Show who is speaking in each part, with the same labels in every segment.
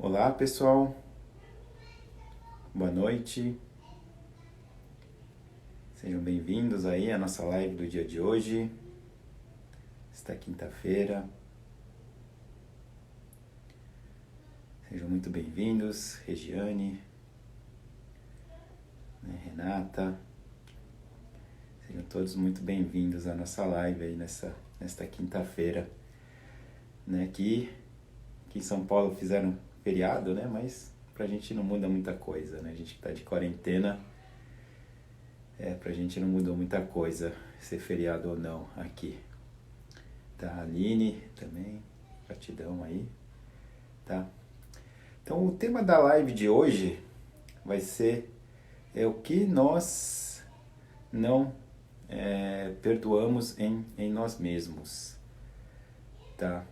Speaker 1: Olá pessoal, boa noite, sejam bem-vindos aí à nossa live do dia de hoje, esta quinta-feira. Sejam muito bem-vindos, Regiane, Renata, sejam todos muito bem-vindos à nossa live aí nesta quinta-feira, Aqui em São Paulo fizeram feriado, mas pra gente não muda muita coisa, A gente que tá de quarentena, pra gente não mudou muita coisa ser feriado ou não aqui. Tá, Aline também, gratidão aí, tá? Então o tema da live de hoje vai ser o que nós não perdoamos em nós mesmos, tá?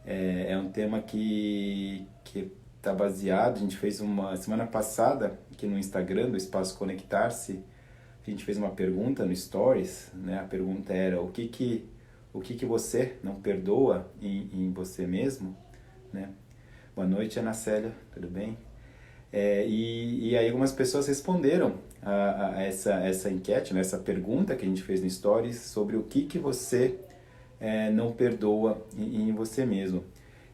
Speaker 1: É um tema que está baseado, a gente fez uma semana passada aqui no Instagram do Espaço Conectar-se, a gente fez uma pergunta no Stories, A pergunta era o que você não perdoa em você mesmo, Boa noite, Ana Célia, tudo bem? E aí algumas pessoas responderam a essa enquete, essa pergunta que a gente fez no Stories sobre o que você não perdoa em você mesmo.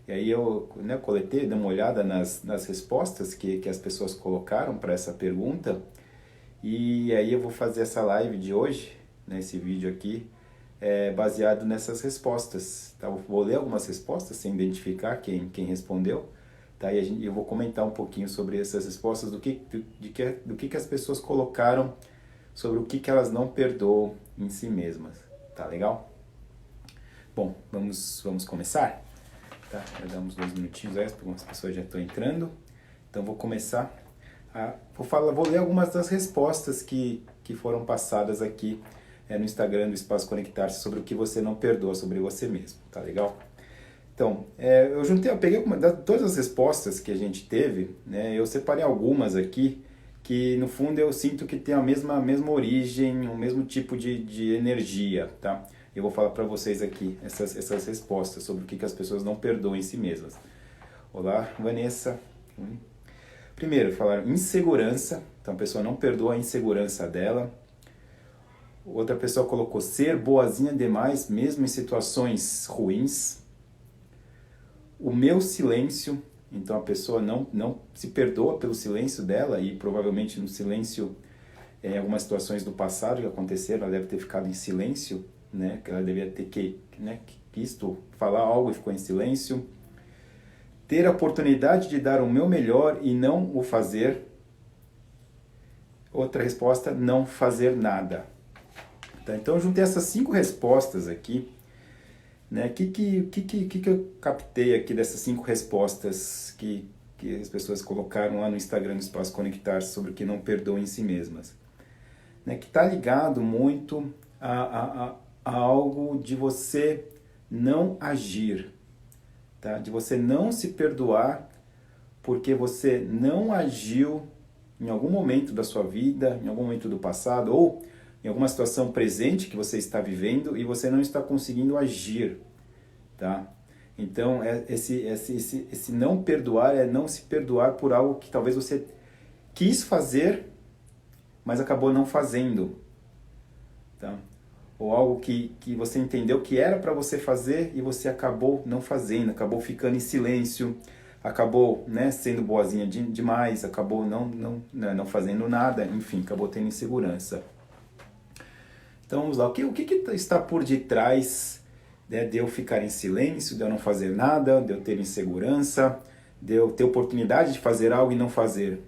Speaker 1: E aí eu coletei, dei uma olhada nas respostas que as pessoas colocaram para essa pergunta, e aí eu vou fazer essa live de hoje, esse vídeo aqui, baseado nessas respostas. Tá? Eu vou ler algumas respostas sem identificar quem respondeu, tá? E eu vou comentar um pouquinho sobre essas respostas, do que as pessoas colocaram sobre o que elas não perdoam em si mesmas. Tá legal? Bom, vamos começar? Tá? Já damos 2 minutinhos aí, porque algumas pessoas já estão entrando. Então vou começar. Vou ler algumas das respostas que foram passadas aqui no Instagram do Espaço Conectar-se sobre o que você não perdoa sobre você mesmo. Tá legal? Então, eu peguei todas as respostas que a gente teve, eu separei algumas aqui que no fundo eu sinto que tem a mesma origem, o mesmo tipo de energia, tá? Eu vou falar para vocês aqui essas respostas sobre o que as pessoas não perdoam em si mesmas. Olá, Vanessa. Primeiro, falaram insegurança. Então, a pessoa não perdoa a insegurança dela. Outra pessoa colocou ser boazinha demais, mesmo em situações ruins. O meu silêncio. Então, a pessoa não se perdoa pelo silêncio dela e provavelmente no silêncio, em algumas situações do passado que aconteceram, ela deve ter ficado em silêncio, que ela devia ter quisto falar algo e ficou em silêncio. Ter a oportunidade de dar o meu melhor e não o fazer. Outra resposta, não fazer nada. Tá? Então eu juntei essas 5 respostas aqui. Que eu captei aqui dessas 5 respostas que as pessoas colocaram lá no Instagram do Espaço Conectar sobre o que não perdoam em si mesmas? Que está ligado muito a algo de você não agir, tá? De você não se perdoar porque você não agiu em algum momento da sua vida, em algum momento do passado, ou em alguma situação presente que você está vivendo e você não está conseguindo agir, tá? Então, esse não perdoar é não se perdoar por algo que talvez você quis fazer, mas acabou não fazendo, tá? Ou algo que você entendeu que era para você fazer e você acabou não fazendo, acabou ficando em silêncio, acabou sendo boazinha demais, acabou não fazendo nada, enfim, acabou tendo insegurança. Então vamos lá, o que está por detrás de eu ficar em silêncio, de eu não fazer nada, de eu ter insegurança, de eu ter oportunidade de fazer algo e não fazer?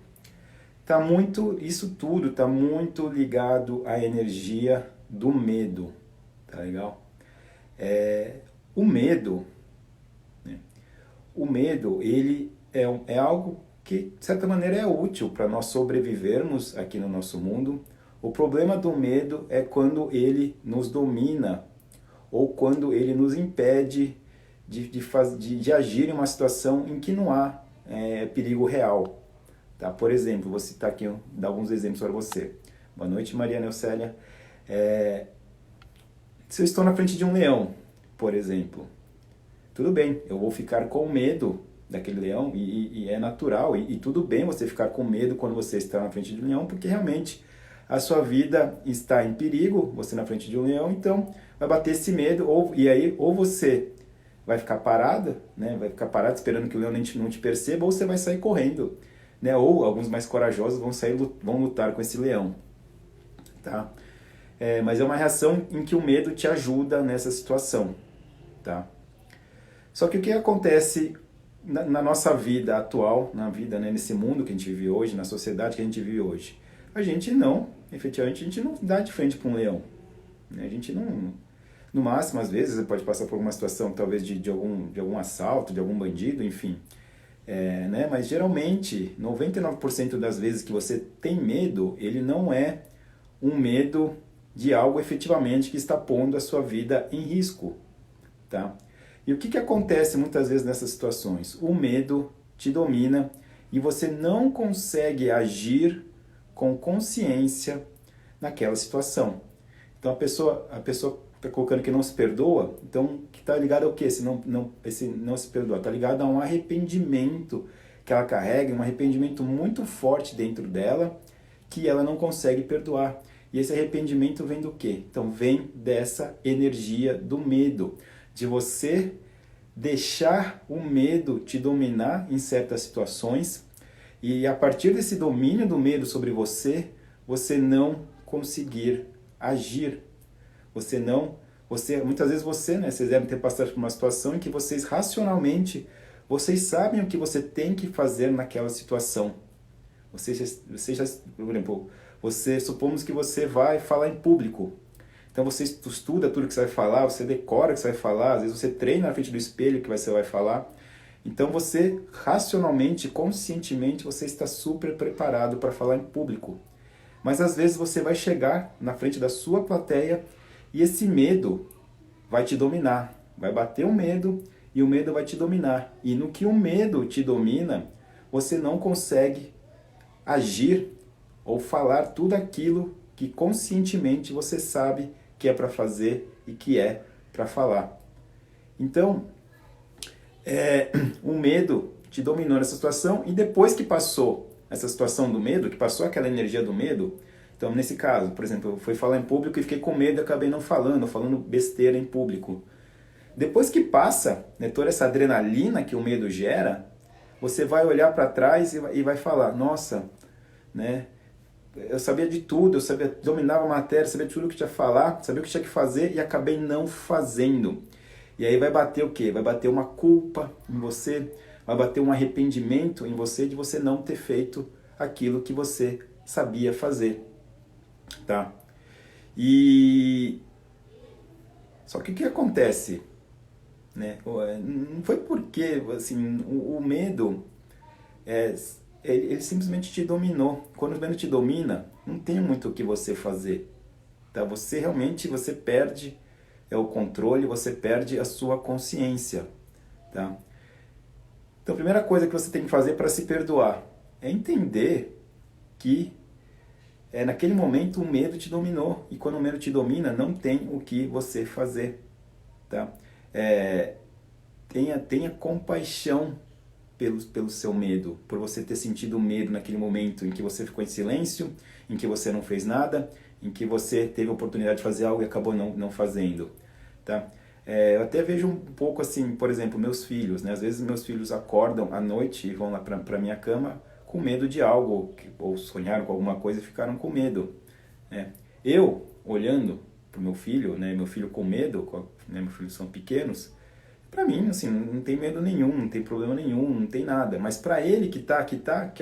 Speaker 1: Isso tudo está muito ligado à energia do medo, tá legal? O medo, ele é algo que, de certa maneira, é útil para nós sobrevivermos aqui no nosso mundo. O problema do medo é quando ele nos domina ou quando ele nos impede de agir em uma situação em que não há perigo real. Tá? Por exemplo, vou citar aqui, dar alguns exemplos para você. Boa noite, Maria Neucélia. Se eu estou na frente de um leão, por exemplo, tudo bem, eu vou ficar com medo daquele leão e é natural e tudo bem você ficar com medo quando você está na frente de um leão, porque realmente a sua vida está em perigo, você na frente de um leão, então vai bater esse medo, ou você vai ficar parada, né? Vai ficar parado esperando que o leão não te perceba, ou você vai sair correndo, né? Ou alguns mais corajosos vão lutar com esse leão, tá? Mas é uma reação em que o medo te ajuda nessa situação, tá? Só que o que acontece na nossa vida atual, na vida, né, nesse mundo que a gente vive hoje, na sociedade que a gente vive hoje? Efetivamente, a gente não dá de frente para um leão, né? A gente não, no máximo, às vezes, você pode passar por alguma situação, talvez de algum assalto, de algum bandido, enfim. Né? Mas geralmente, 99% das vezes que você tem medo, ele não é um medo de algo efetivamente que está pondo a sua vida em risco, tá? E o que acontece muitas vezes nessas situações? O medo te domina e você não consegue agir com consciência naquela situação. Então a pessoa está colocando que não se perdoa, então que está ligado ao quê? Esse não se perdoa, está ligado a um arrependimento que ela carrega, um arrependimento muito forte dentro dela, que ela não consegue perdoar. E esse arrependimento vem do quê? Então vem dessa energia do medo, de você deixar o medo te dominar em certas situações e a partir desse domínio do medo sobre você, você não conseguir agir. Muitas vezes vocês devem ter passado por uma situação em que vocês racionalmente, vocês sabem o que você tem que fazer naquela situação. Por exemplo, supomos que você vai falar em público. Então você estuda tudo que você vai falar, você decora o que você vai falar, às vezes você treina na frente do espelho o que você vai falar. Então você, racionalmente, conscientemente, você está super preparado para falar em público. Mas às vezes você vai chegar na frente da sua plateia e esse medo vai te dominar. Vai bater o medo e o medo vai te dominar. E no que o medo te domina, você não consegue agir ou falar tudo aquilo que conscientemente você sabe que é para fazer e que é para falar. Então, o medo te dominou nessa situação e depois que passou essa situação do medo, que passou aquela energia do medo, então nesse caso, por exemplo, eu fui falar em público e fiquei com medo e acabei não falando besteira em público. Depois que passa, né, toda essa adrenalina que o medo gera, você vai olhar para trás e vai falar, nossa, né, eu sabia de tudo, dominava a matéria, sabia de tudo o que tinha que falar, sabia o que tinha que fazer e acabei não fazendo. E aí vai bater o quê? Vai bater uma culpa em você, vai bater um arrependimento em você de você não ter feito aquilo que você sabia fazer, tá? Só que o que acontece? Né? Não foi porque, assim, o medo, ele simplesmente te dominou. Quando o medo te domina, não tem muito o que você fazer, tá? Você perde o controle, você perde a sua consciência, tá? Então a primeira coisa que você tem que fazer para se perdoar é entender que naquele momento o medo te dominou, e quando o medo te domina, não tem o que você fazer, tá? Tenha compaixão pelo seu medo, por você ter sentido medo naquele momento em que você ficou em silêncio, em que você não fez nada, em que você teve a oportunidade de fazer algo e acabou não fazendo, tá? Eu até vejo um pouco assim, por exemplo, meus filhos, né? Às vezes meus filhos acordam à noite e vão lá para minha cama com medo de algo, ou sonharam com alguma coisa e ficaram com medo, né? Eu, olhando para o meu filho, né? Meu filho com medo, né? Meus filhos são pequenos, para mim, assim, não tem medo nenhum, não tem problema nenhum, não tem nada. Mas para ele que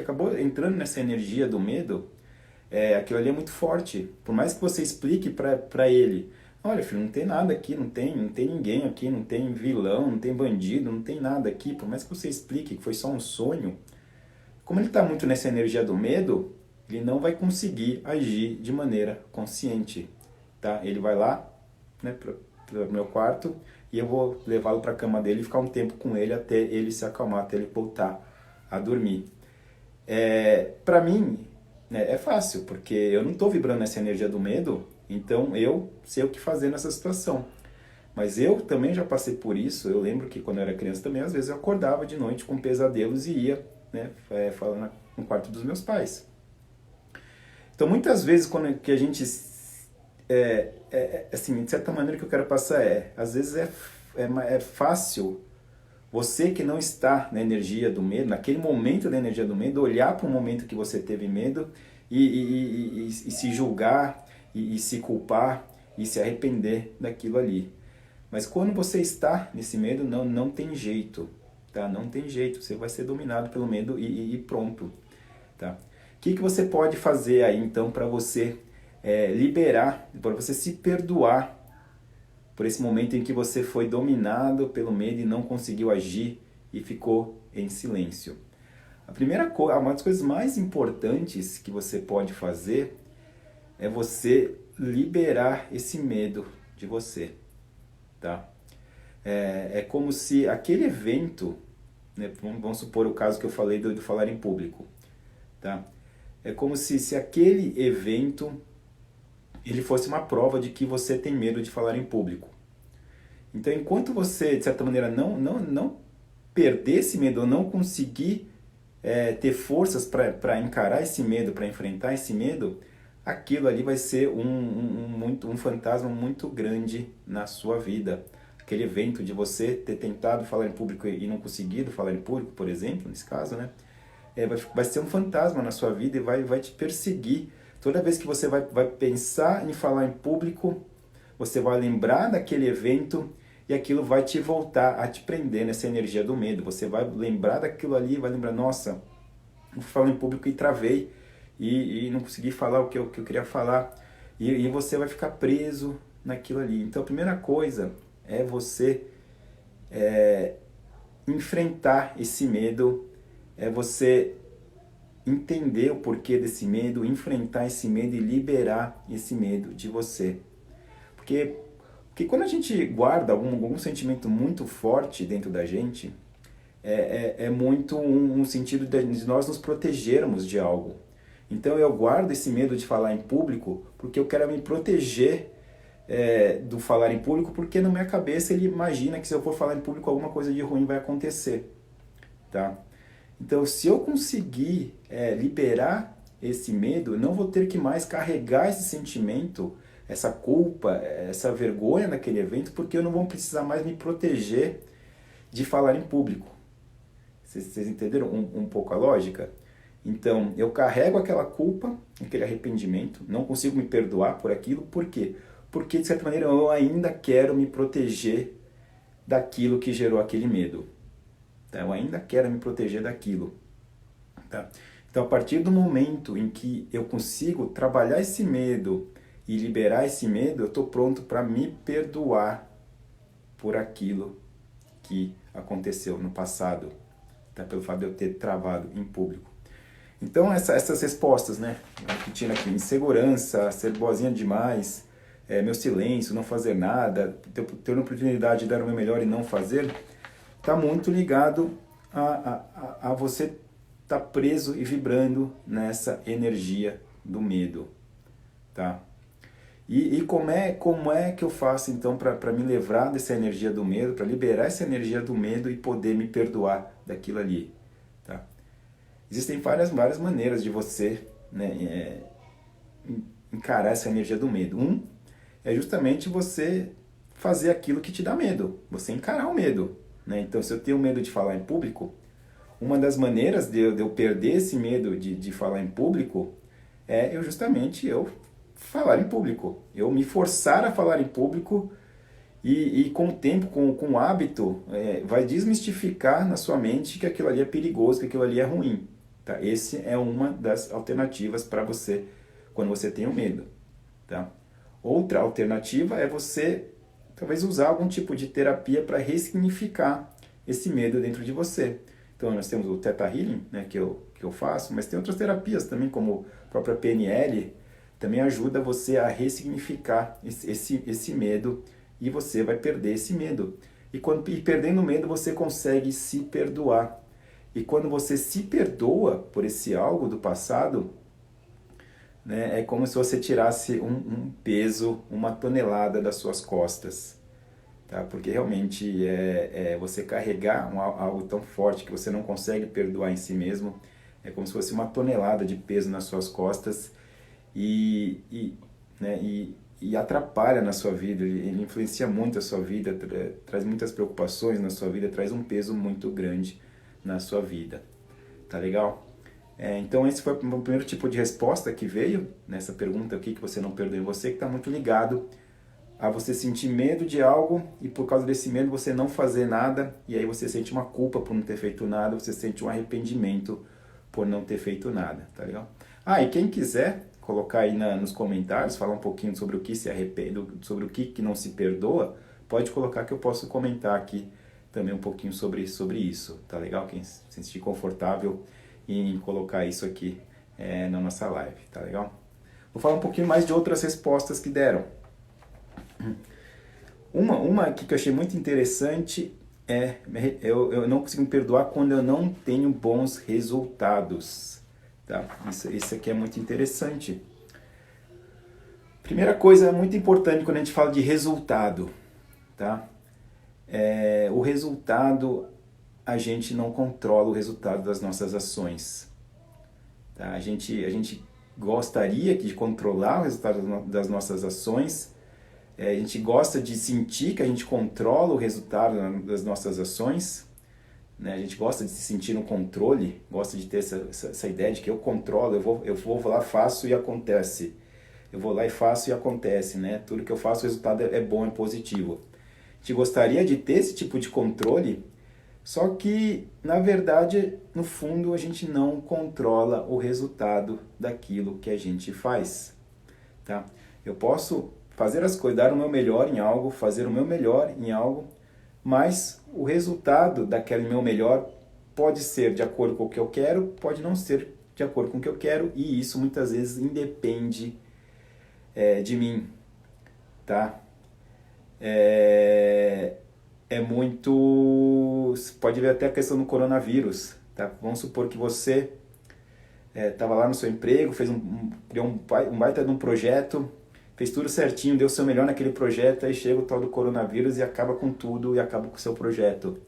Speaker 1: acabou entrando nessa energia do medo, aquilo ali é muito forte. Por mais que você explique para ele, olha, filho, não tem nada aqui, não tem ninguém aqui, não tem vilão, não tem bandido, não tem nada aqui. Por mais que você explique que foi só um sonho, como ele está muito nessa energia do medo, ele não vai conseguir agir de maneira consciente, tá? Ele vai lá, né, para o meu quarto, e eu vou levá-lo para a cama dele e ficar um tempo com ele até ele se acalmar, até ele voltar a dormir. Para mim, né, é fácil, porque eu não estou vibrando nessa energia do medo, então eu sei o que fazer nessa situação. Mas eu também já passei por isso. Eu lembro que quando eu era criança também, às vezes eu acordava de noite com pesadelos e ia, né, falando no quarto dos meus pais. Então, muitas vezes, quando que a gente, assim, de certa maneira, o que eu quero passar às vezes é fácil você que não está na energia do medo, naquele momento da energia do medo, olhar para o momento que você teve medo e se julgar e se culpar e se arrepender daquilo ali. Mas quando você está nesse medo, não tem jeito, tá? Não tem jeito, você vai ser dominado pelo medo e pronto, tá? O que você pode fazer aí, então, para você liberar, para você se perdoar por esse momento em que você foi dominado pelo medo e não conseguiu agir e ficou em silêncio? A primeira coisa, uma das coisas mais importantes que você pode fazer é você liberar esse medo de você, tá? É como se aquele evento, né, vamos supor o caso que eu falei do falar em público, tá? É como se aquele evento ele fosse uma prova de que você tem medo de falar em público. Então, enquanto você, de certa maneira, não perder esse medo, ou não conseguir ter forças para encarar esse medo, para enfrentar esse medo, aquilo ali vai ser um fantasma muito grande na sua vida. Aquele evento de você ter tentado falar em público e não conseguido falar em público, por exemplo, nesse caso, né? Vai ser um fantasma na sua vida e vai te perseguir. Toda vez que você vai pensar em falar em público, você vai lembrar daquele evento e aquilo vai te voltar a te prender nessa energia do medo. Você vai lembrar daquilo ali, vai lembrar, nossa, eu falo em público e travei e não consegui falar o que eu queria falar. E você vai ficar preso naquilo ali. Então a primeira coisa é você enfrentar esse medo, é você entender o porquê desse medo, enfrentar esse medo e liberar esse medo de você. Porque quando a gente guarda algum sentimento muito forte dentro da gente, é muito um sentido de nós nos protegermos de algo. Então eu guardo esse medo de falar em público porque eu quero me proteger do falar em público, porque na minha cabeça ele imagina que se eu for falar em público alguma coisa de ruim vai acontecer, tá? Então se eu conseguir liberar esse medo, eu não vou ter que mais carregar esse sentimento, essa culpa, essa vergonha naquele evento, porque eu não vou precisar mais me proteger de falar em público. Vocês entenderam um pouco a lógica? Então, eu carrego aquela culpa, aquele arrependimento, não consigo me perdoar por aquilo, por quê? Porque, de certa maneira, eu ainda quero me proteger daquilo que gerou aquele medo. Tá? Eu ainda quero me proteger daquilo. Tá? Então, a partir do momento em que eu consigo trabalhar esse medo e liberar esse medo, eu estou pronto para me perdoar por aquilo que aconteceu no passado, tá? Pelo fato de eu ter travado em público. Então, essas respostas, né? Repetindo aqui, insegurança, ser boazinha demais, meu silêncio, não fazer nada, ter uma oportunidade de dar o meu melhor e não fazer, está muito ligado a você estar preso e vibrando nessa energia do medo, tá? E como é que eu faço, então, para me livrar dessa energia do medo, para liberar essa energia do medo e poder me perdoar daquilo ali, tá? Existem várias maneiras de você, né, encarar essa energia do medo. É justamente você fazer aquilo que te dá medo, você encarar o medo, né? Então, se eu tenho medo de falar em público, uma das maneiras de eu perder esse medo de falar em público é eu falar em público. Eu me forçar a falar em público e com o tempo, com o hábito, vai desmistificar na sua mente que aquilo ali é perigoso, que aquilo ali é ruim. Tá? Esse é uma das alternativas para você quando você tem o medo. Tá? Outra alternativa é você talvez usar algum tipo de terapia para ressignificar esse medo dentro de você. Então nós temos o Theta Healing, né, que eu faço, mas tem outras terapias também, como a própria PNL, também ajuda você a ressignificar esse medo e você vai perder esse medo. E perdendo o medo você consegue se perdoar. E quando você se perdoa por esse algo do passado, né, é como se você tirasse um peso, uma tonelada das suas costas. tá? Porque realmente você carregar algo tão forte que você não consegue perdoar em si mesmo, é como se fosse uma tonelada de peso nas suas costas né, e atrapalha na sua vida, ele influencia muito a sua vida, traz muitas preocupações na sua vida, traz um peso muito grande na sua vida, tá legal? Então esse foi o primeiro tipo de resposta que veio nessa pergunta, o que você não perdoa em você, que está muito ligado a você sentir medo de algo e por causa desse medo você não fazer nada, e aí você sente uma culpa por não ter feito nada, você sente um arrependimento por não ter feito nada, tá legal? E quem quiser colocar aí nos comentários, falar um pouquinho sobre o que se arrepende, sobre o que não se perdoa, pode colocar que eu posso comentar aqui também um pouquinho sobre isso, tá legal? Quem se sentir confortável em colocar isso aqui na nossa live, tá legal? Vou falar um pouquinho mais de outras respostas que deram. Uma aqui que eu achei muito interessante eu não consigo me perdoar quando eu não tenho bons resultados, tá? Isso aqui é muito interessante. Primeira coisa muito importante quando a gente fala de resultado, tá? O resultado, a gente não controla o resultado das nossas ações, tá? A gente gostaria de controlar o resultado das nossas ações, a gente gosta de sentir que a gente controla o resultado das nossas ações, né? A gente gosta de se sentir no controle, gosta de ter essa ideia de que eu controlo, eu vou lá, faço e acontece. Eu vou lá e faço e acontece, né? Tudo que eu faço, o resultado é bom, é positivo. A gente gostaria de ter esse tipo de controle, só que, na verdade, no fundo, a gente não controla o resultado daquilo que a gente faz, tá? Eu posso fazer as coisas, dar o meu melhor em algo, fazer o meu melhor em algo, mas o resultado daquele meu melhor pode ser de acordo com o que eu quero, pode não ser de acordo com o que eu quero, e isso muitas vezes independe de mim, tá? Você pode ver até a questão do coronavírus, tá? Vamos supor que você estava lá no seu emprego, criou um baita de um projeto, fez tudo certinho, deu o seu melhor naquele projeto, aí chega o tal do coronavírus e acaba com tudo, e acaba com o seu projeto.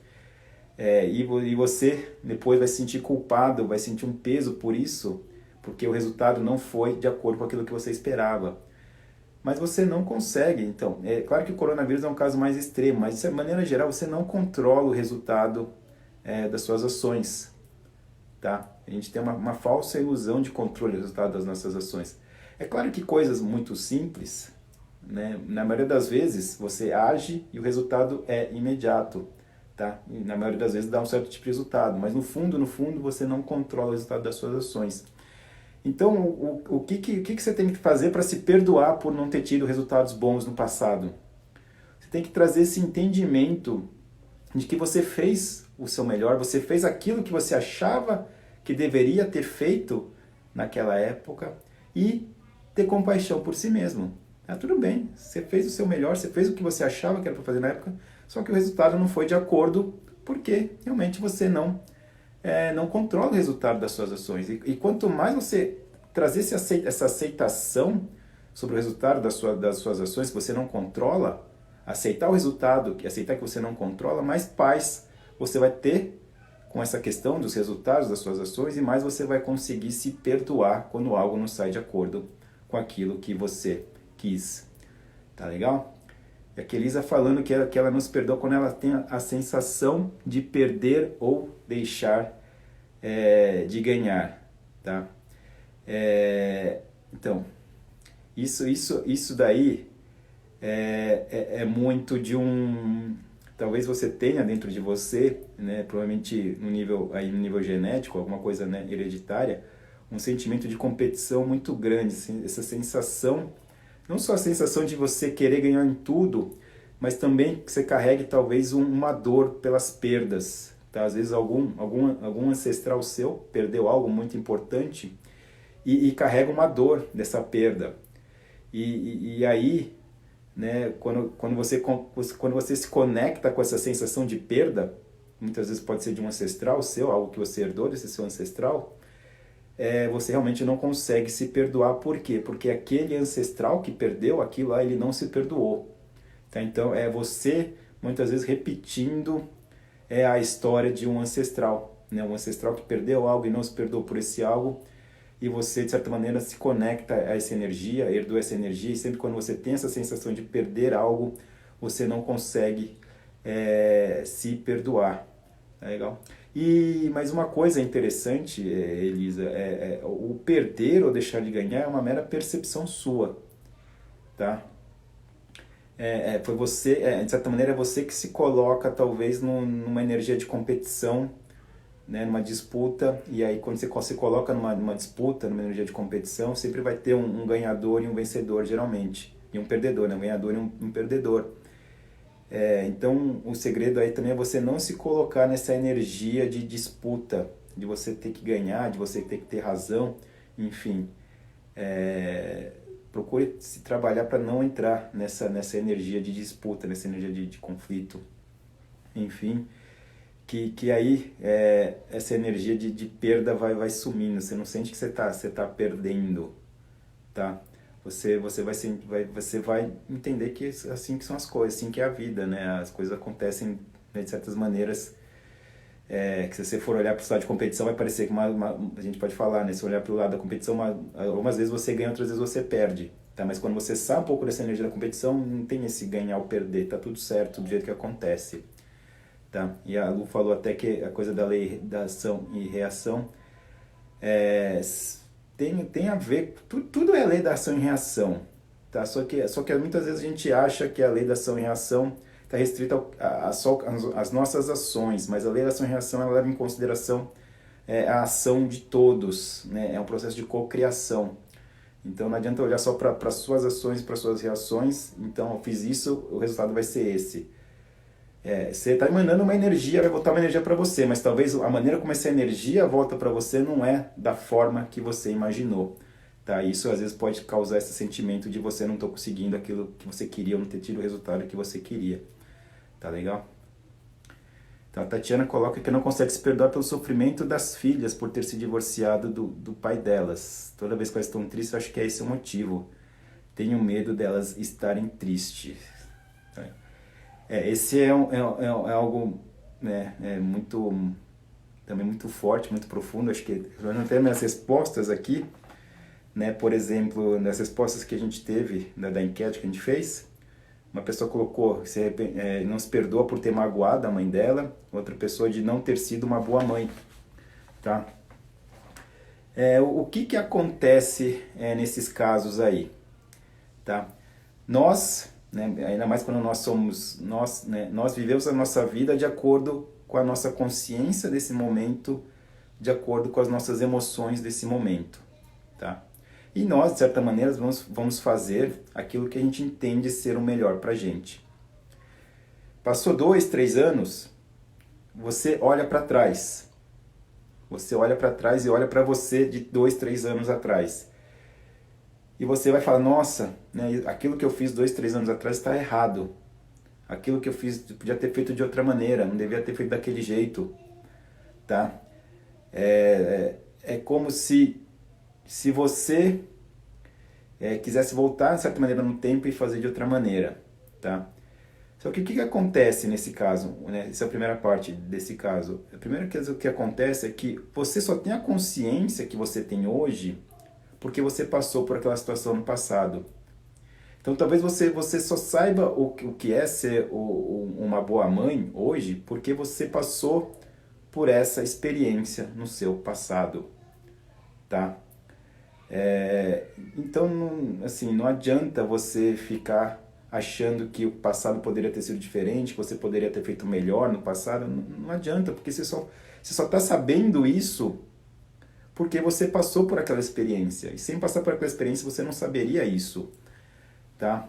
Speaker 1: E você depois vai se sentir culpado, vai sentir um peso por isso, porque o resultado não foi de acordo com aquilo que você esperava. Mas você não consegue, então, é claro que o coronavírus é um caso mais extremo, mas de maneira geral você não controla o resultado das suas ações, tá? A gente tem uma falsa ilusão de controle do resultado das nossas ações. É claro que coisas muito simples, né? Na maioria das vezes você age e o resultado é imediato, tá? E na maioria das vezes dá um certo tipo de resultado, mas no fundo você não controla o resultado das suas ações. Então, o que você tem que fazer para se perdoar por não ter tido resultados bons no passado? Você tem que trazer esse entendimento de que você fez o seu melhor, você fez aquilo que você achava que deveria ter feito naquela época e ter compaixão por si mesmo. Tudo bem, você fez o seu melhor, você fez o que você achava que era para fazer na época, só que o resultado não foi de acordo porque realmente você não controla o resultado das suas ações. E quanto mais você trazer essa aceitação sobre o resultado das suas ações que você não controla, aceitar o resultado, aceitar que você não controla, mais paz você vai ter com essa questão dos resultados das suas ações e mais você vai conseguir se perdoar quando algo não sai de acordo com aquilo que você quis. Tá legal? E a Kelisa falando que ela não se perdoa quando ela tem a sensação de perder ou deixar de ganhar, tá? Então, isso daí é muito de talvez você tenha dentro de você, né, provavelmente no nível genético, alguma coisa, né, hereditária, um sentimento de competição muito grande, essa sensação, não só a sensação de você querer ganhar em tudo, mas também que você carregue talvez uma dor pelas perdas, tá? Às vezes algum ancestral seu perdeu algo muito importante e carrega uma dor dessa perda. E aí, né, quando você se conecta com essa sensação de perda, muitas vezes pode ser de um ancestral seu, algo que você herdou desse seu ancestral, você realmente não consegue se perdoar. Por quê? Porque aquele ancestral que perdeu aquilo lá, ele não se perdoou. Tá? Então, você muitas vezes repetindo a história de um ancestral, né? Um ancestral que perdeu algo e não se perdoou por esse algo, e você, de certa maneira, se conecta a essa energia, herdou essa energia, e sempre quando você tem essa sensação de perder algo, você não consegue se perdoar. Tá legal? E mais uma coisa interessante, Elisa, o perder ou deixar de ganhar é uma mera percepção sua, tá? Foi você, de certa maneira, é você que se coloca talvez numa energia de competição, né, numa disputa, e aí quando você se coloca numa disputa, numa energia de competição, sempre vai ter um ganhador e um vencedor, geralmente, e um perdedor, né, um ganhador e um perdedor. Então o segredo aí também é você não se colocar nessa energia de disputa, de você ter que ganhar, de você ter que ter razão, enfim. Procure se trabalhar para não entrar nessa energia de disputa, nessa energia de conflito, enfim, que aí essa energia de perda vai sumindo, você não sente que você tá perdendo, tá? Você vai entender que assim que são as coisas, assim que é a vida, né? As coisas acontecem, né, de certas maneiras, que se você for olhar para o lado de competição vai parecer que a gente pode falar, né? Se olhar para o lado da competição, algumas vezes você ganha, outras vezes você perde, tá? Mas quando você sai um pouco dessa energia da competição, não tem esse ganhar ou perder, tá tudo certo do jeito que acontece, tá? E a Lu falou até que a coisa da lei da ação e reação é, tem a ver, tudo é lei da ação e reação, tá? Só que muitas vezes a gente acha que a lei da ação e reação está restrita só às nossas ações, mas a lei da ação e reação ela leva em consideração a ação de todos, né? É um processo de cocriação. Então não adianta olhar só para as suas ações e para as suas reações, então eu fiz isso, o resultado vai ser esse. Você está emanando uma energia, vai voltar uma energia para você, mas talvez a maneira como essa energia volta para você não é da forma que você imaginou. Tá? Isso às vezes pode causar esse sentimento de você não estar conseguindo aquilo que você queria ou não ter tido o resultado que você queria. Tá legal? Então a Tatiana coloca que não consegue se perdoar pelo sofrimento das filhas por ter se divorciado do pai delas. Toda vez que elas estão tristes, eu acho que é esse o motivo. Tenho medo delas estarem tristes. Esse é algo, né, também muito forte, muito profundo. Acho que eu não tenho minhas respostas aqui, né? Por exemplo, nas respostas que a gente teve da enquete que a gente fez, uma pessoa colocou não se perdoa por ter magoado a mãe dela, outra pessoa de não ter sido uma boa mãe, tá? O que acontece nesses casos aí, tá? Nós, né, ainda mais quando nós vivemos a nossa vida de acordo com a nossa consciência desse momento, de acordo com as nossas emoções desse momento, tá? E nós, de certa maneira, vamos fazer aquilo que a gente entende ser o melhor pra gente. Passou 2, 3 anos, você olha para trás. Você olha para trás e olha para você de 2, 3 anos atrás. E você vai falar, nossa, né, aquilo que eu fiz 2, 3 anos atrás está errado. Aquilo que eu fiz, podia ter feito de outra maneira, não devia ter feito daquele jeito. Tá? É como se você quisesse voltar, de certa maneira, no tempo e fazer de outra maneira. Tá? Só que o que acontece nesse caso? Né? Essa é a primeira parte desse caso. A primeira coisa que acontece é que você só tem a consciência que você tem hoje porque você passou por aquela situação no passado. Então talvez você só saiba o que é ser uma boa mãe hoje porque você passou por essa experiência no seu passado. Tá? Então não adianta você ficar achando que o passado poderia ter sido diferente, que você poderia ter feito melhor no passado. Não adianta, porque você só está sabendo isso porque você passou por aquela experiência. E sem passar por aquela experiência, você não saberia isso. Tá?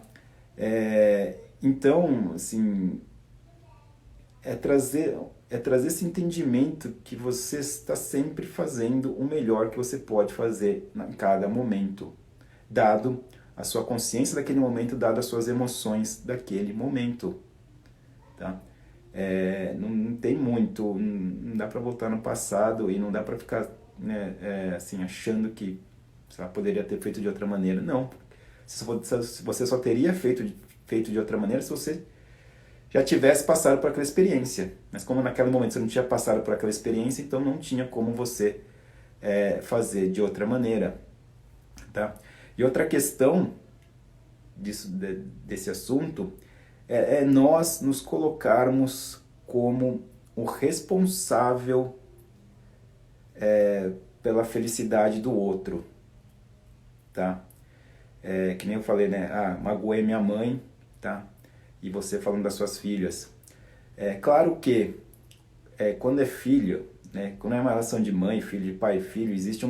Speaker 1: Então, assim, trazer esse entendimento que você está sempre fazendo o melhor que você pode fazer em cada momento, dado a sua consciência daquele momento, dado as suas emoções daquele momento. Tá? Não tem muito, não dá para voltar no passado e não dá para ficar, né, assim, achando que poderia ter feito de outra maneira. Não. Você só teria feito de outra maneira se você já tivesse passado por aquela experiência. Mas como naquele momento você não tinha passado por aquela experiência, então não tinha como você fazer de outra maneira. Tá? E outra questão desse assunto é nós nos colocarmos como o responsável pela felicidade do outro. Tá? Que nem eu falei, né? Magoei minha mãe, tá? E você falando das suas filhas. Claro que quando é filho, né? Quando é uma relação de mãe, filho, de pai e filho, existe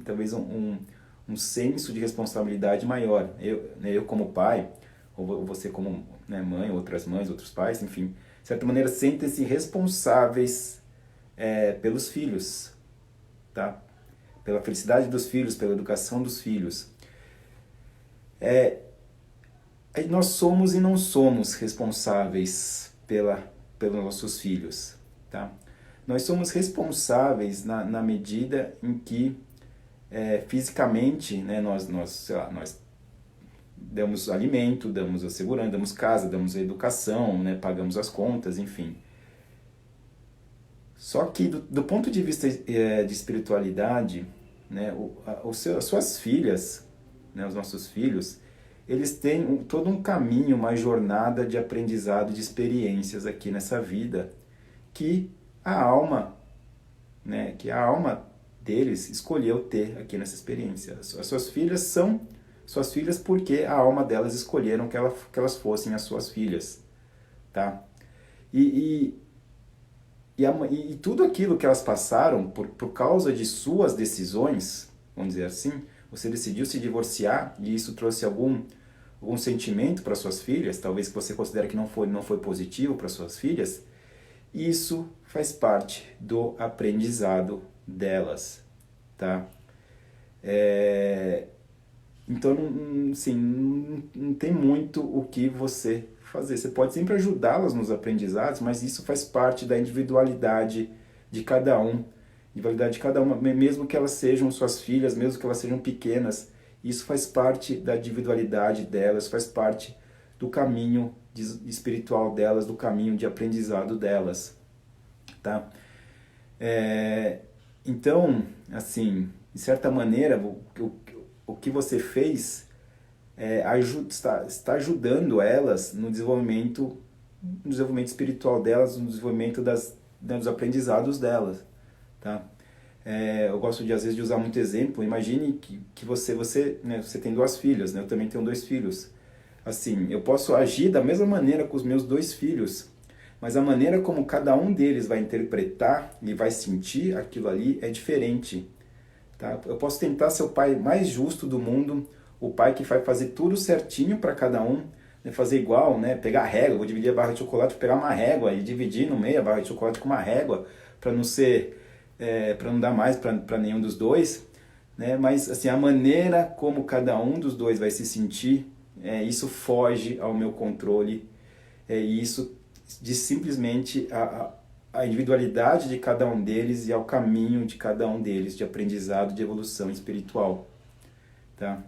Speaker 1: talvez um senso de responsabilidade maior. Eu como pai, ou você como, né, mãe, outras mães, outros pais, enfim, de certa maneira sentem-se responsáveis pelos filhos, tá? Pela felicidade dos filhos, pela educação dos filhos. Nós somos e não somos responsáveis pelos nossos filhos, tá? Nós somos responsáveis na medida em que fisicamente, né, nós damos alimento, damos a segurança, damos casa, damos a educação, né, pagamos as contas, enfim. Só que do ponto de vista de espiritualidade, né, as suas filhas, né, os nossos filhos, eles têm todo um caminho, uma jornada de aprendizado, de experiências aqui nessa vida, que a alma deles escolheu ter aqui nessa experiência. As suas filhas são suas filhas porque a alma delas escolheram que elas fossem as suas filhas, tá? E tudo aquilo que elas passaram por causa de suas decisões, vamos dizer assim, você decidiu se divorciar e isso trouxe algum sentimento para suas filhas, talvez que você considere que não foi positivo para suas filhas, isso faz parte do aprendizado delas, tá? Então, assim, não tem muito o que você fazer. Você pode sempre ajudá-las nos aprendizados, mas isso faz parte da individualidade de cada um. Individualidade de cada uma, mesmo que elas sejam suas filhas, mesmo que elas sejam pequenas, isso faz parte da individualidade delas, faz parte do caminho espiritual delas, do caminho de aprendizado delas, tá? Então, assim, de certa maneira, o que você fez está ajudando elas no desenvolvimento espiritual delas, no desenvolvimento dos aprendizados delas, tá? Eu gosto às vezes de usar muito exemplo. Imagine que você tem duas filhas, né? Eu também tenho 2 filhos. Assim, eu posso agir da mesma maneira com os meus 2 filhos, mas a maneira como cada um deles vai interpretar e vai sentir aquilo ali é diferente, tá? Eu posso tentar ser o pai mais justo do mundo, o pai que vai fazer tudo certinho para cada um, né? Fazer igual, né? Pegar a régua, vou dividir a barra de chocolate, pegar uma régua e dividir no meio a barra de chocolate com uma régua, para não dar mais para nenhum dos dois, né? Mas assim, a maneira como cada um dos dois vai se sentir, isso foge ao meu controle, e isso diz simplesmente a individualidade de cada um deles e ao caminho de cada um deles de aprendizado, de evolução espiritual, tá?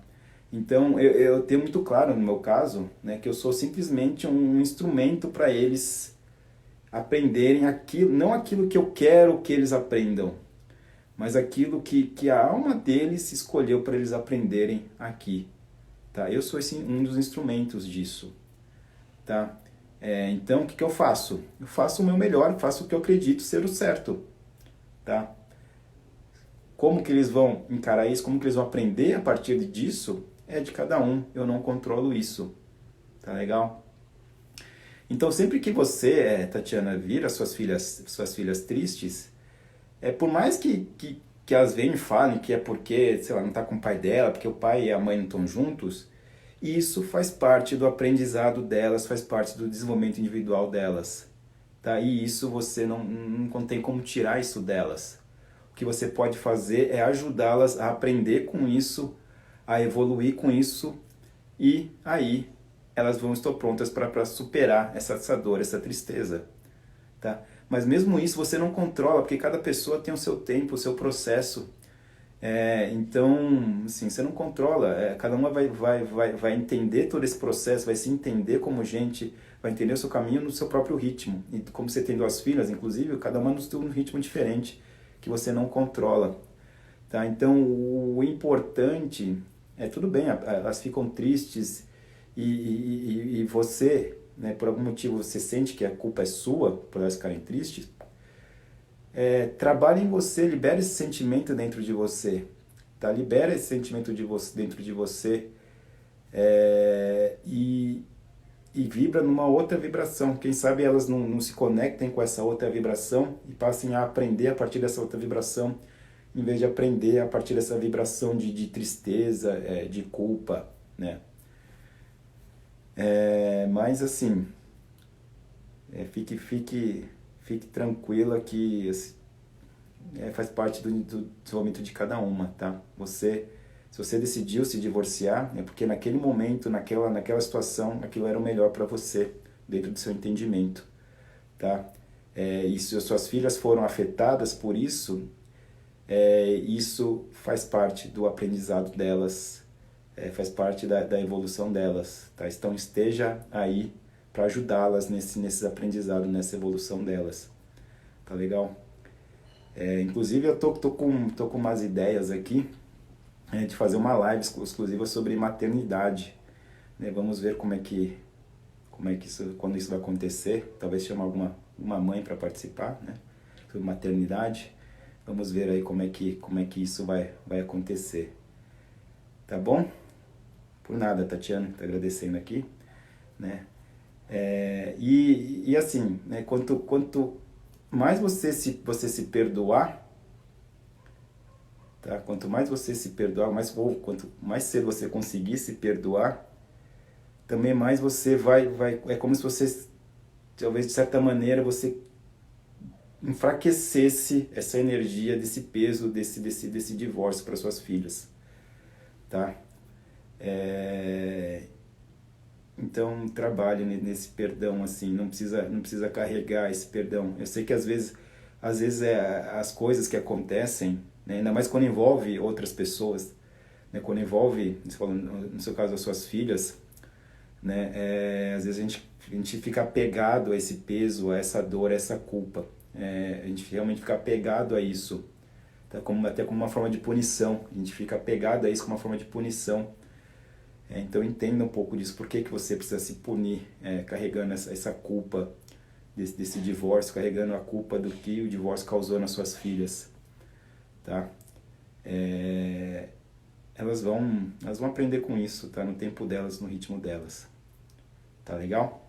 Speaker 1: Então, eu tenho muito claro no meu caso, né, que eu sou simplesmente um instrumento para eles aprenderem não aquilo que eu quero que eles aprendam, mas aquilo que a alma deles escolheu para eles aprenderem aqui, tá? Eu sou um dos instrumentos disso, tá? Então, o que eu faço? Eu faço o meu melhor, faço o que eu acredito ser o certo, tá? Como que eles vão encarar isso, como que eles vão aprender a partir disso, é de cada um, eu não controlo isso, tá legal? Então, sempre que você, Tatiana, vira suas filhas tristes, por mais que elas venham e falem que é porque, sei lá, não está com o pai dela, porque o pai e a mãe não estão juntos, isso faz parte do aprendizado delas, faz parte do desenvolvimento individual delas, tá? E isso você não tem como tirar isso delas. O que você pode fazer é ajudá-las a aprender com isso, a evoluir com isso, e aí elas vão estar prontas para superar essa dor, essa tristeza, tá? Mas mesmo isso você não controla, porque cada pessoa tem o seu tempo, o seu processo. Então, assim, você não controla. Cada uma vai entender todo esse processo, vai se entender como gente, vai entender o seu caminho no seu próprio ritmo. E como você tem duas filhas, inclusive, cada uma no um ritmo diferente, que você não controla. Tá? Então, o importante é, tudo bem, elas ficam tristes e você, né, por algum motivo, você sente que a culpa é sua por elas ficarem tristes, trabalhe em você, libere esse sentimento dentro de você, tá? Libera esse sentimento de você, dentro de você, e vibra numa outra vibração. Quem sabe elas não se conectem com essa outra vibração e passem a aprender a partir dessa outra vibração, em vez de aprender a partir dessa vibração de tristeza, de culpa, né? Mas assim, fique tranquila que faz parte do desenvolvimento de cada uma, tá? Se você decidiu se divorciar, é porque naquele momento, naquela situação, aquilo era o melhor para você, dentro do seu entendimento, tá? E se as suas filhas foram afetadas por isso, isso faz parte do aprendizado delas, faz parte da evolução delas, tá? Então esteja aí para ajudá-las nesses aprendizados, nessa evolução delas, tá legal? Inclusive eu tô com umas ideias aqui, de fazer uma live exclusiva sobre maternidade, né? Vamos ver como é que isso, quando isso vai acontecer, talvez chamar uma mãe para participar, né? Sobre maternidade. Vamos ver aí como é que isso vai acontecer. Tá bom? Por nada, Tatiana, tá agradecendo aqui, né? E assim, né, quanto mais você se perdoar, tá? Quanto mais você se perdoar, quanto mais cedo você conseguir se perdoar, também mais você é como se você, talvez de certa maneira, você enfraquecesse essa energia desse peso, desse divórcio para suas filhas, tá? Então trabalhe nesse perdão, assim, não precisa carregar esse perdão. Eu sei que às vezes as coisas que acontecem, né, ainda mais quando envolve outras pessoas, né, quando envolve, você falou, no seu caso, as suas filhas, né, às vezes a gente fica apegado a esse peso, a essa dor, a essa culpa. A gente realmente fica apegado a isso, tá? Até como uma forma de punição. A gente fica apegado a isso como uma forma de punição. Então entenda um pouco disso. Por que você precisa se punir, carregando essa culpa desse divórcio, carregando a culpa do que o divórcio causou nas suas filhas, tá? Elas vão aprender com isso, tá? No tempo delas, no ritmo delas. Tá legal?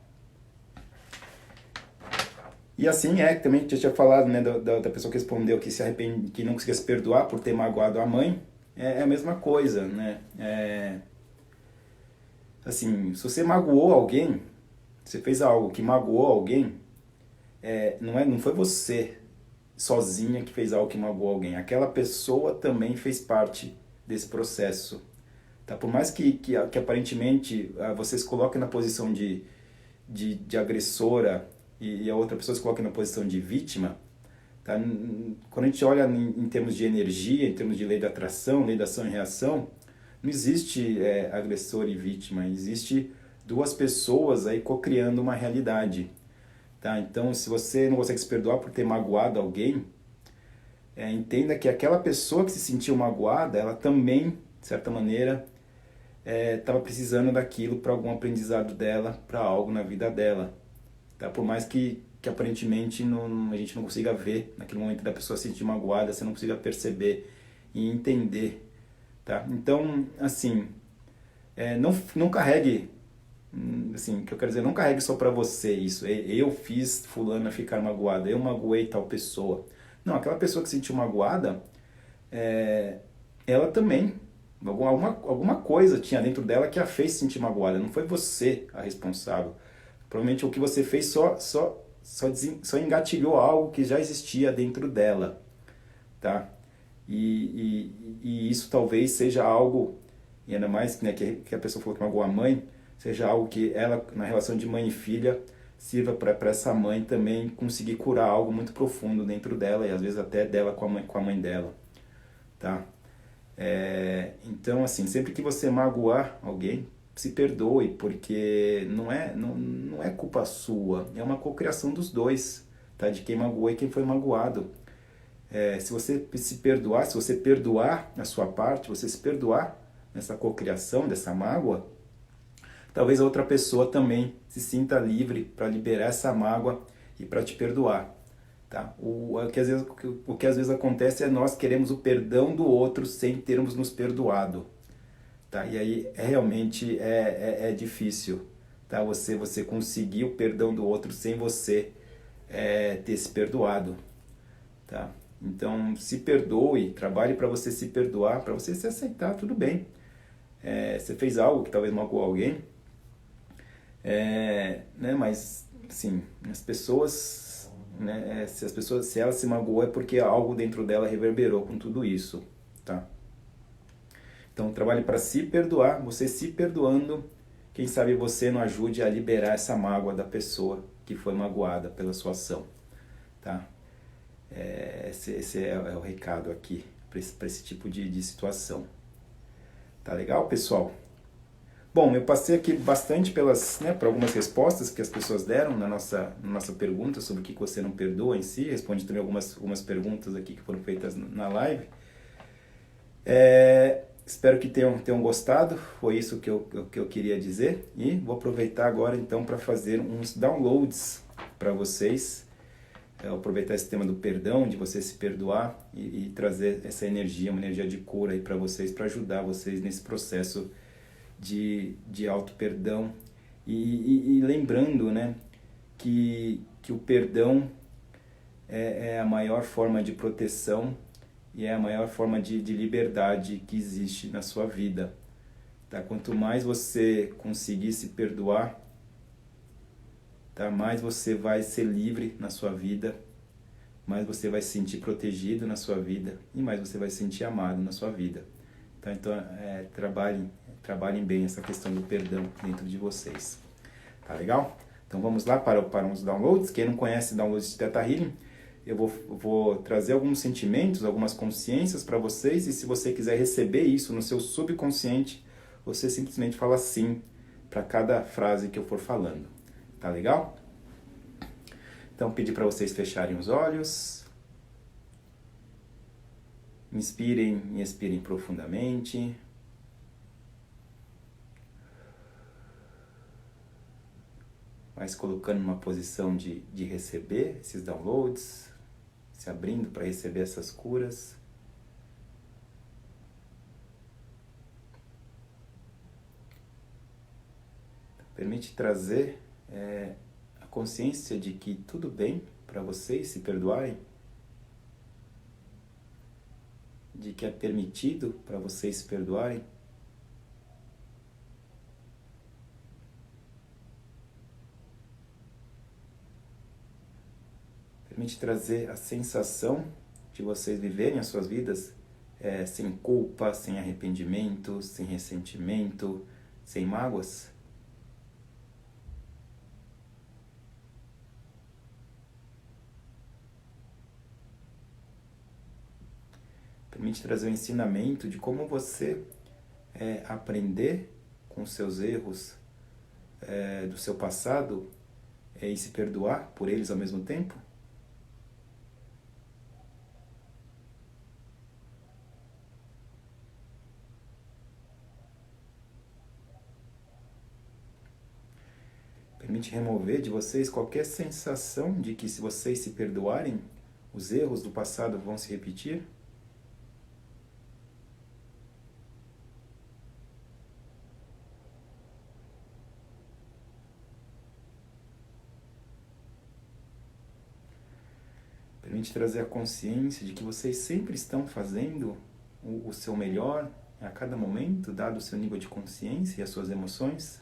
Speaker 1: E assim também eu tinha falado, né, da pessoa que respondeu que se arrepende, que não conseguia se perdoar por ter magoado a mãe, é a mesma coisa, né? Assim, se você magoou alguém, você fez algo que magoou alguém, não foi você sozinha que fez algo que magoou alguém. Aquela pessoa também fez parte desse processo. Tá? Por mais que aparentemente você se coloque na posição de agressora e a outra pessoa se coloque na posição de vítima, tá? Quando a gente olha em termos de energia, em termos de lei da atração, lei da ação e reação, não existe agressor e vítima, existe duas pessoas aí co-criando uma realidade. Tá? Então, se você não consegue se perdoar por ter magoado alguém, entenda que aquela pessoa que se sentiu magoada, ela também, de certa maneira, estava precisando daquilo para algum aprendizado dela, para algo na vida dela. Tá? Por mais que aparentemente a gente não consiga ver, naquele momento da pessoa se sentir magoada, você não consiga perceber e entender. Tá? Então, assim, não carregue, assim, o que eu quero dizer, não carregue só pra você isso. Eu fiz fulana ficar magoada, eu magoei tal pessoa. Não, aquela pessoa que se sentiu magoada, ela também, alguma coisa tinha dentro dela que a fez se sentir magoada. Não foi você a responsável. Provavelmente o que você fez só engatilhou algo que já existia dentro dela, tá? E isso talvez seja algo, e ainda mais, né, que a pessoa falou que magoou a mãe, seja algo que ela, na relação de mãe e filha, sirva para essa mãe também conseguir curar algo muito profundo dentro dela, e às vezes até dela com a mãe dela, tá? Então, assim, sempre que você magoar alguém, se perdoe, porque não é culpa sua, é uma cocriação dos dois, tá? De quem magoou e quem foi magoado. Se você se perdoar, se você perdoar a sua parte, você se perdoar nessa cocriação, dessa mágoa, talvez a outra pessoa também se sinta livre para liberar essa mágoa e para te perdoar. Tá? O que às vezes acontece é nós queremos o perdão do outro sem termos nos perdoado. Tá? E aí realmente é difícil, tá? Você conseguir o perdão do outro sem você ter se perdoado. Tá? Então se perdoe, trabalhe para você se perdoar, para você se aceitar, tudo bem. Você fez algo que talvez magoou alguém, né? Mas assim, as pessoas, né? Se ela se magoou é porque algo dentro dela reverberou com tudo isso, tá? Então trabalhe para se perdoar, você se perdoando, quem sabe você não ajude a liberar essa mágoa da pessoa que foi magoada pela sua ação, tá? Esse é o recado aqui para esse tipo de situação. Tá legal, pessoal? Bom, eu passei aqui bastante por algumas respostas que as pessoas deram na nossa pergunta sobre o que você não perdoa em si. Respondi também algumas perguntas aqui que foram feitas na live. Espero que tenham gostado, foi isso que eu queria dizer. E vou aproveitar agora então para fazer uns downloads para vocês. Aproveitar esse tema do perdão, de você se perdoar e trazer essa energia, uma energia de cura aí para vocês, para ajudar vocês nesse processo de auto-perdão. E lembrando, né, que o perdão é a maior forma de proteção e é a maior forma de liberdade que existe na sua vida. Tá? Quanto mais você conseguir se perdoar, tá? Mais você vai ser livre na sua vida, mais você vai se sentir protegido na sua vida e mais você vai se sentir amado na sua vida. Tá? Então, trabalhem bem essa questão do perdão dentro de vocês. Tá legal? Então vamos lá para uns downloads. Quem não conhece downloads de Theta Healing, eu vou trazer alguns sentimentos, algumas consciências para vocês, e se você quiser receber isso no seu subconsciente, você simplesmente fala sim para cada frase que eu for falando. Tá legal? Então, pedir para vocês fecharem os olhos. Inspirem e expirem profundamente. Mas colocando numa posição de receber esses downloads, se abrindo para receber essas curas. Permite trazer a consciência de que tudo bem para vocês se perdoarem, de que é permitido para vocês se perdoarem. Permite trazer a sensação de vocês viverem as suas vidas sem culpa, sem arrependimento, sem ressentimento, sem mágoas. Permite trazer o ensinamento de como você aprender com os seus erros do seu passado e se perdoar por eles ao mesmo tempo. Permite remover de vocês qualquer sensação de que se vocês se perdoarem, os erros do passado vão se repetir. Permite trazer a consciência de que vocês sempre estão fazendo o seu melhor a cada momento, dado o seu nível de consciência e as suas emoções.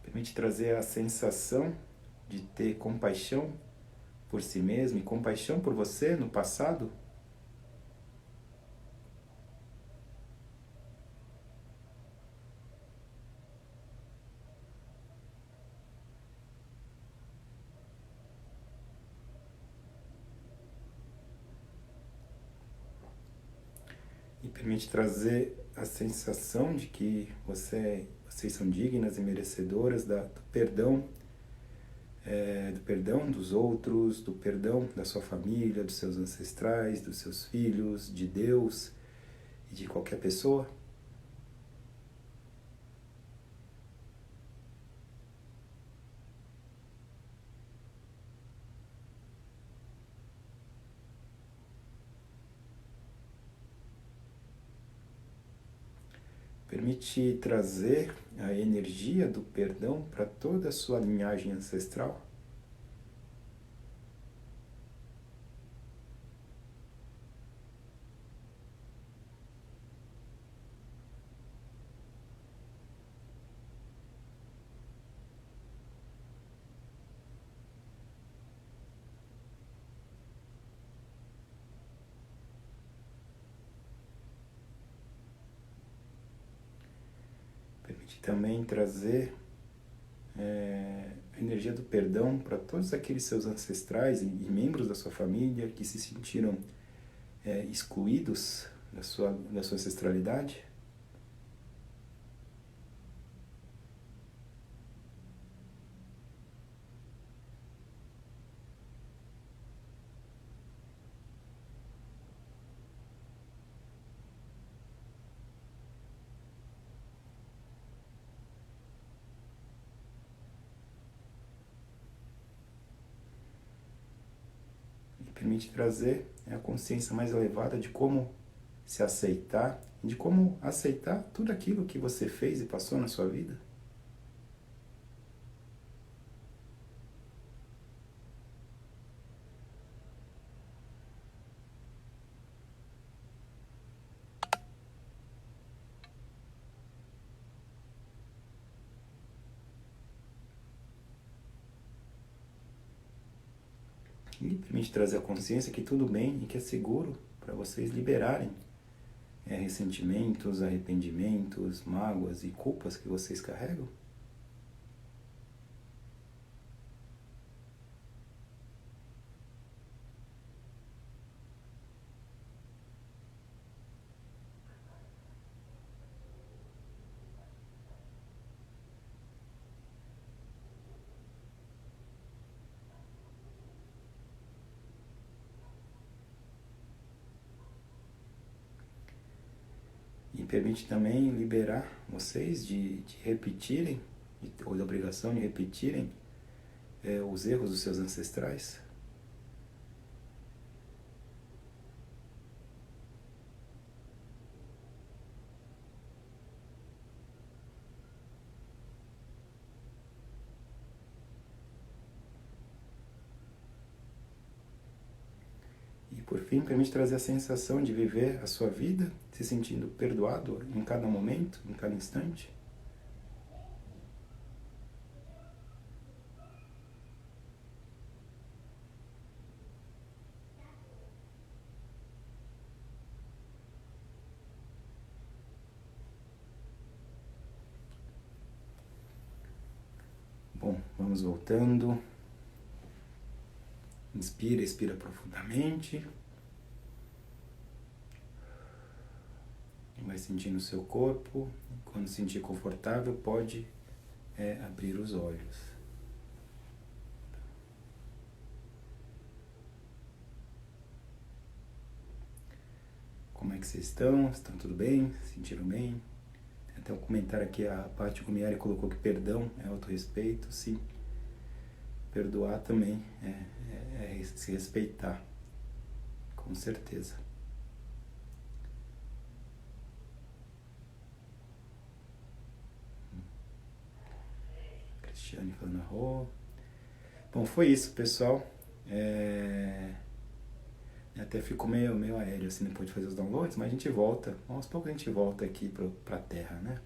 Speaker 1: Permite trazer a sensação de ter compaixão por si mesmo e compaixão por você no passado. permite trazer a sensação de que vocês são dignas e merecedoras do perdão dos outros, do perdão da sua família, dos seus ancestrais, dos seus filhos, de Deus e de qualquer pessoa. Permite trazer a energia do perdão para toda a sua linhagem ancestral. Permite também trazer a energia do perdão para todos aqueles seus ancestrais e membros da sua família que se sentiram excluídos da sua ancestralidade. Permite trazer a consciência mais elevada de como se aceitar, de como aceitar tudo aquilo que você fez e passou na sua vida. E permite trazer a consciência que tudo bem e que é seguro para vocês liberarem ressentimentos, arrependimentos, mágoas e culpas que vocês carregam. E permite também liberar vocês de repetirem, ou da obrigação de repetirem os erros dos seus ancestrais. E por fim, permite trazer a sensação de viver a sua vida se sentindo perdoado em cada momento, em cada instante. Bom, vamos voltando. Inspira, expira profundamente. Vai sentindo o seu corpo. Quando se sentir confortável, pode abrir os olhos. Como é que vocês estão? Estão tudo bem? Se sentiram bem? Tem até um comentário aqui, a Paty Gumiari colocou que perdão é autorrespeito. Sim, perdoar também é se respeitar, com certeza. Cristiane falando arroz. Bom, foi isso, pessoal. Até ficou meio aéreo, assim, depois de fazer os downloads, mas a gente volta. Aos poucos a gente volta aqui pra Terra, né?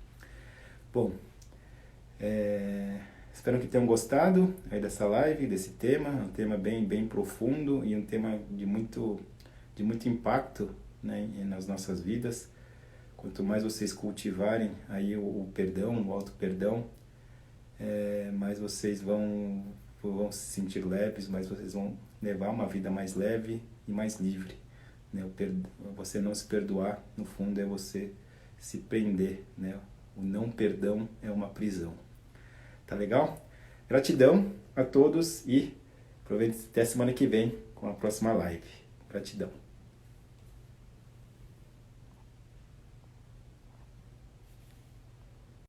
Speaker 1: Bom, espero que tenham gostado aí dessa live, desse tema. É um tema bem profundo e um tema de muito impacto, né, nas nossas vidas. Quanto mais vocês cultivarem aí o perdão, o auto-perdão, mais vocês vão se sentir leves, mais vocês vão levar uma vida mais leve e mais livre, né? Você não se perdoar, no fundo, é você se prender, né? O não perdão é uma prisão. Tá legal? Gratidão a todos e aproveite até semana que vem com a próxima live. Gratidão.